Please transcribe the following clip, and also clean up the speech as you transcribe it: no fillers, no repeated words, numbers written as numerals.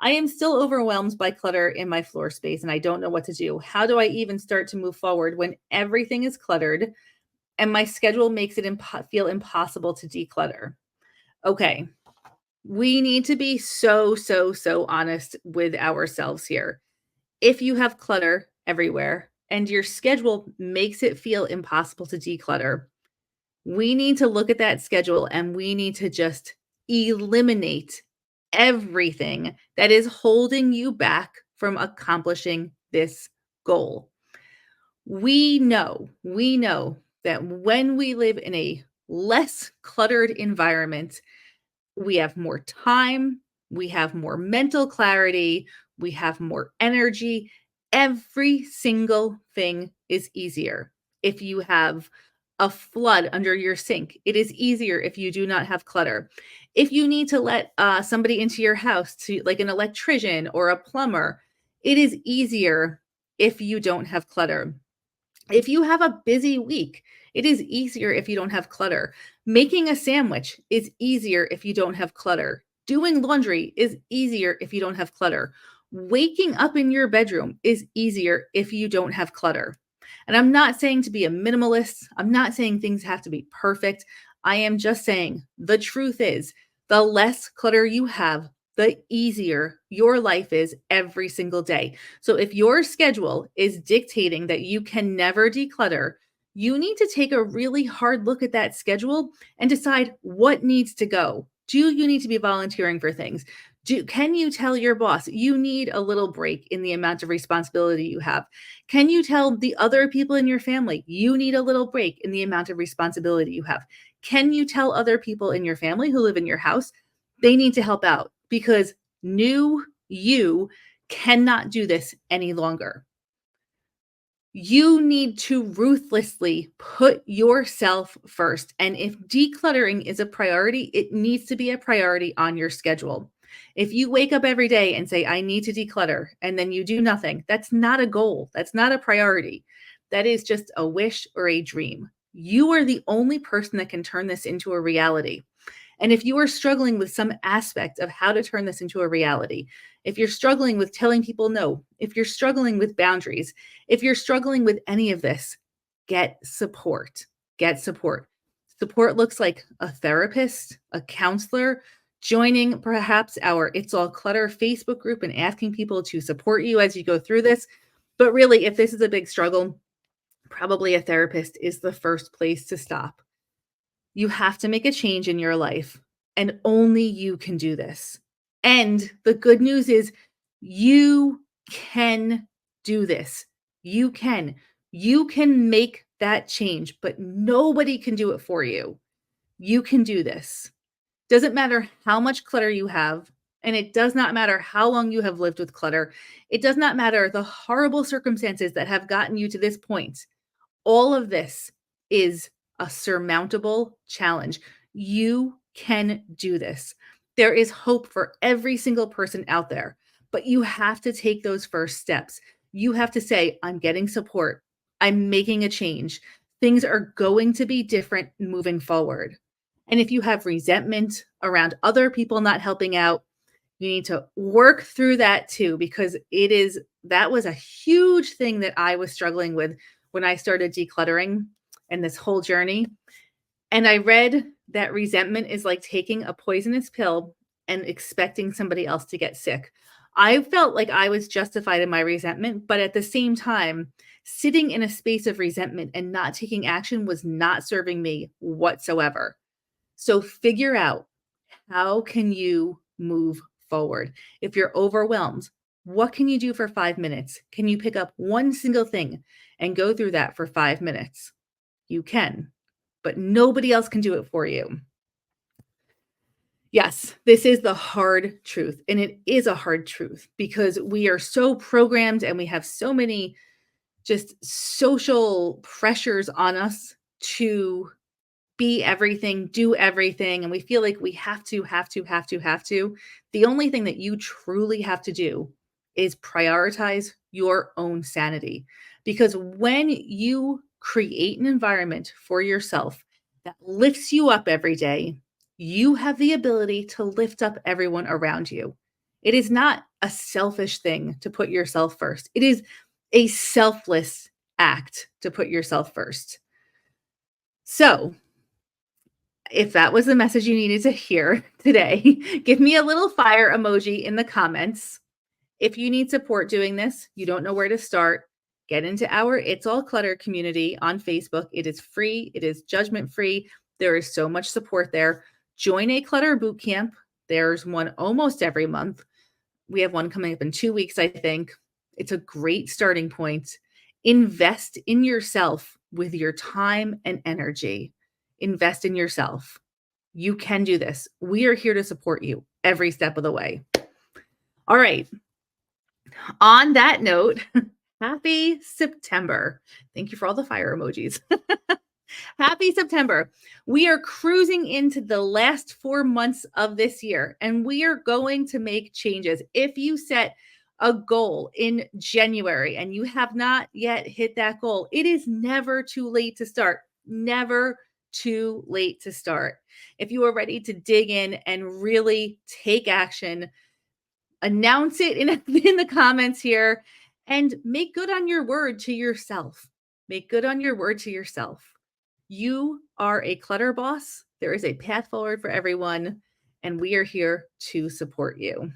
I am still overwhelmed by clutter in my floor space and I don't know what to do. How do I even start to move forward when everything is cluttered and my schedule makes it feel impossible to declutter? Okay, we need to be so honest with ourselves here. If you have clutter everywhere and your schedule makes it feel impossible to declutter, we need to look at that schedule and we need to just eliminate everything that is holding you back from accomplishing this goal. We know that when we live in a less cluttered environment, we have more time, we have more mental clarity, we have more energy. Every single thing is easier. If you have a flood under your sink, it is easier if you do not have clutter. If you need to let somebody into your house, to like an electrician or a plumber, it is easier if you don't have clutter. If you have a busy week, it is easier if you don't have clutter. Making a sandwich is easier if you don't have clutter. Doing laundry is easier if you don't have clutter. Waking up in your bedroom is easier if you don't have clutter. And I'm not saying to be a minimalist. I'm not saying things have to be perfect. I am just saying the truth is the less clutter you have, the easier your life is every single day. So if your schedule is dictating that you can never declutter, you need to take a really hard look at that schedule and decide what needs to go. Do you need to be volunteering for things? Can you tell your boss you need a little break in the amount of responsibility you have? Can you tell the other people in your family you need a little break in the amount of responsibility you have? Can you tell other people in your family who live in your house they need to help out because new you cannot do this any longer? You need to ruthlessly put yourself first. And if decluttering is a priority, it needs to be a priority on your schedule. If you wake up every day and say, I need to declutter, and then you do nothing, that's not a goal. That's not a priority. That is just a wish or a dream. You are the only person that can turn this into a reality. And if you are struggling with some aspect of how to turn this into a reality, if you're struggling with telling people no, if you're struggling with boundaries, if you're struggling with any of this, get support. Get support. Support looks like a therapist, a counselor, joining perhaps our It's All Clutter Facebook group and asking people to support you as you go through this. But really, if this is a big struggle, probably a therapist is the first place to stop. You have to make a change in your life, and only you can do this. And the good news is you can do this. You can. You can make that change, but nobody can do it for you. You can do this. Doesn't matter how much clutter you have, and it does not matter how long you have lived with clutter. It does not matter the horrible circumstances that have gotten you to this point. All of this is a surmountable challenge. You can do this. There is hope for every single person out there, but you have to take those first steps. You have to say, I'm getting support. I'm making a change. Things are going to be different moving forward. And if you have resentment around other people not helping out, you need to work through that too, because that was a huge thing that I was struggling with when I started decluttering and this whole journey. And I read that resentment is like taking a poisonous pill and expecting somebody else to get sick. I felt like I was justified in my resentment, but at the same time, sitting in a space of resentment and not taking action was not serving me whatsoever. So figure out, how can you move forward? If you're overwhelmed, what can you do for 5 minutes? Can you pick up one single thing and go through that for 5 minutes? You can, but nobody else can do it for you. Yes, this is the hard truth. And it is a hard truth because we are so programmed and we have so many just social pressures on us to be everything, do everything, and we feel like we have to, have to, have to, have to. The only thing that you truly have to do is prioritize your own sanity. Because when you create an environment for yourself that lifts you up every day, you have the ability to lift up everyone around you. It is not a selfish thing to put yourself first. It is a selfless act to put yourself first. So, if that was the message you needed to hear today, give me a little fire emoji in the comments. If you need support doing this, you don't know where to start, get into our It's All Clutter community on Facebook. It is free, it is judgment free. There is so much support there. Join a clutter boot camp. There's one almost every month. We have one coming up in 2 weeks, I think. It's a great starting point. Invest in yourself with your time and energy. Invest in yourself. You can do this. We are here to support you every step of the way. All right. On that note, happy September. Thank you for all the fire emojis. Happy September. We are cruising into the last 4 months of this year, and we are going to make changes. If you set a goal in January and you have not yet hit that goal, it is never too late to start. Never too late to start. If you are ready to dig in and really take action, announce it in, in the comments here and make good on your word to yourself. Make good on your word to yourself. You are a clutter boss. There is a path forward for everyone, and we are here to support you.